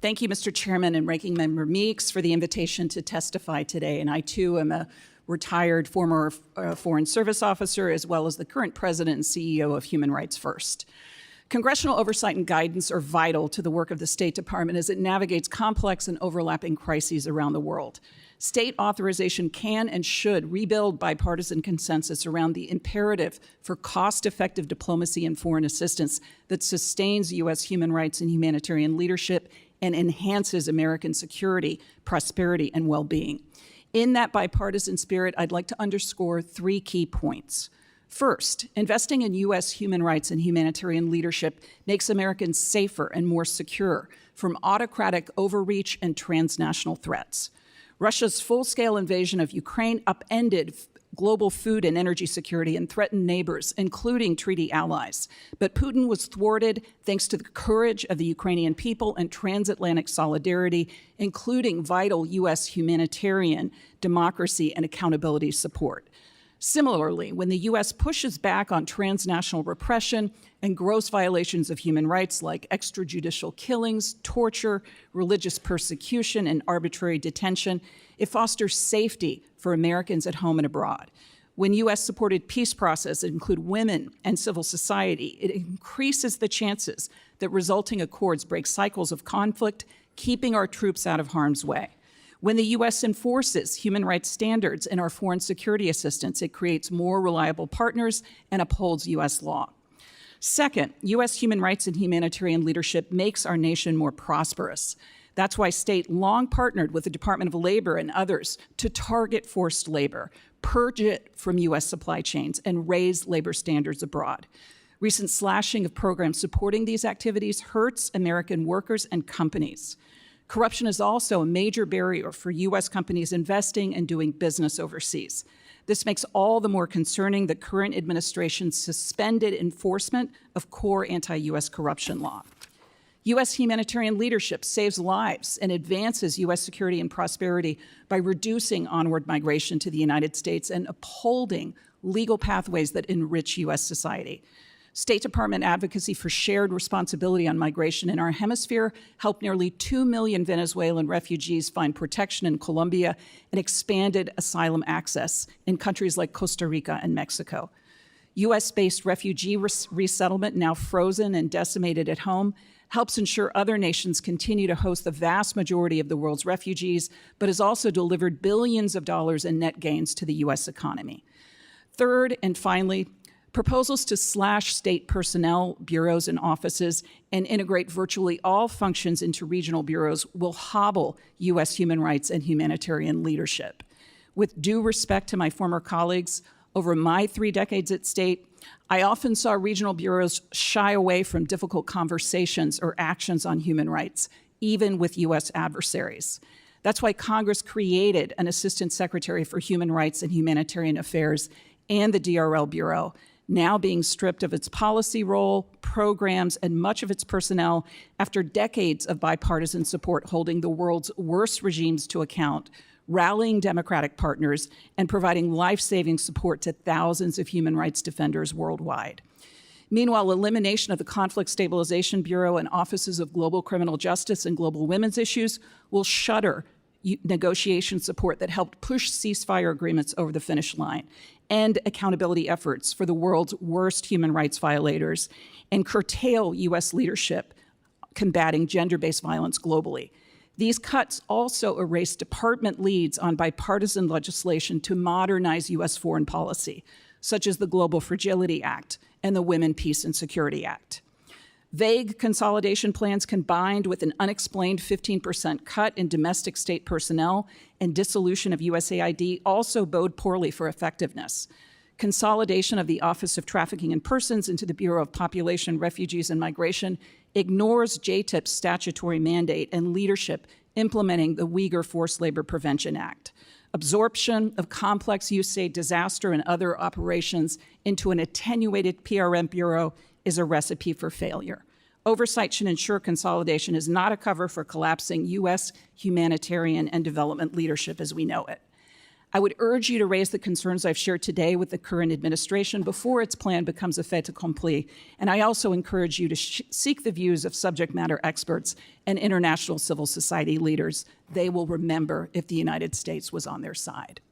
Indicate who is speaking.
Speaker 1: Thank you, Mr. Chairman and Ranking Member Meeks, for the invitation to testify today. And I, too, am a retired former Foreign Service officer, as well as the current president and CEO of Human Rights First. Congressional oversight and guidance are vital to the work of the State Department as it navigates complex and overlapping crises around the world. State authorization can and should rebuild bipartisan consensus around the imperative for cost-effective diplomacy and foreign assistance that sustains U.S. human rights and humanitarian leadership and enhances American security, prosperity, and well-being. In that bipartisan spirit, I'd like to underscore 3 key points. First, investing in U.S. human rights and humanitarian leadership makes Americans safer and more secure from autocratic overreach and transnational threats. Russia's full-scale invasion of Ukraine upended global food and energy security and threatened neighbors, including treaty allies. But Putin was thwarted thanks to the courage of the Ukrainian people and transatlantic solidarity, including vital U.S. humanitarian, democracy, and accountability support. Similarly, when the U.S. pushes back on transnational repression and gross violations of human rights like extrajudicial killings, torture, religious persecution, and arbitrary detention, it fosters safety for Americans at home and abroad. When U.S.-supported peace processes include women and civil society, it increases the chances that resulting accords break cycles of conflict, keeping our troops out of harm's way. When the U.S. enforces human rights standards in our foreign security assistance, it creates more reliable partners and upholds U.S. law. Second, U.S. human rights and humanitarian leadership makes our nation more prosperous. That's why state long partnered with the Department of Labor and others to target forced labor, purge it from U.S. supply chains, and raise labor standards abroad. Recent slashing of programs supporting these activities hurts American workers and companies. Corruption is also a major barrier for U.S. companies investing and doing business overseas. This makes all the more concerning the current administration's suspended enforcement of core anti-U.S. corruption law. U.S. humanitarian leadership saves lives and advances U.S. security and prosperity by reducing onward migration to the United States and upholding legal pathways that enrich U.S. society. State Department advocacy for shared responsibility on migration in our hemisphere helped nearly 2 million Venezuelan refugees find protection in Colombia and expanded asylum access in countries like Costa Rica and Mexico. U.S.-based refugee resettlement, now frozen and decimated at home, helps ensure other nations continue to host the vast majority of the world's refugees, but has also delivered billions of dollars in net gains to the U.S. economy. Third, and finally, proposals to slash state personnel bureaus and offices and integrate virtually all functions into regional bureaus will hobble U.S. human rights and humanitarian leadership. With due respect to my former colleagues, over my 3 decades at state, I often saw regional bureaus shy away from difficult conversations or actions on human rights, even with U.S. adversaries. That's why Congress created an Assistant Secretary for Human Rights and Humanitarian Affairs and the DRL Bureau, now being stripped of its policy role, programs, and much of its personnel after decades of bipartisan support holding the world's worst regimes to account, rallying Democratic partners, and providing life-saving support to thousands of human rights defenders worldwide. Meanwhile, elimination of the Conflict Stabilization Bureau and offices of global criminal justice and global women's issues will shutter negotiation support that helped push ceasefire agreements over the finish line, and accountability efforts for the world's worst human rights violators, and curtail U.S. leadership combating gender-based violence globally. These cuts also erase department leads on bipartisan legislation to modernize U.S. foreign policy, such as the Global Fragility Act and the Women, Peace, and Security Act. Vague consolidation plans combined with an unexplained 15% cut in domestic state personnel and dissolution of USAID also bode poorly for effectiveness. Consolidation of the Office of Trafficking in Persons into the Bureau of Population, Refugees, and Migration ignores JTIP's statutory mandate and leadership implementing the Uyghur Forced Labor Prevention Act. Absorption of complex USAID disaster and other operations into an attenuated PRM bureau is a recipe for failure. Oversight should ensure consolidation is not a cover for collapsing U.S. humanitarian and development leadership as we know it. I would urge you to raise the concerns I've shared today with the current administration before its plan becomes a fait accompli. And I also encourage you to seek the views of subject matter experts and international civil society leaders. They will remember if the United States was on their side.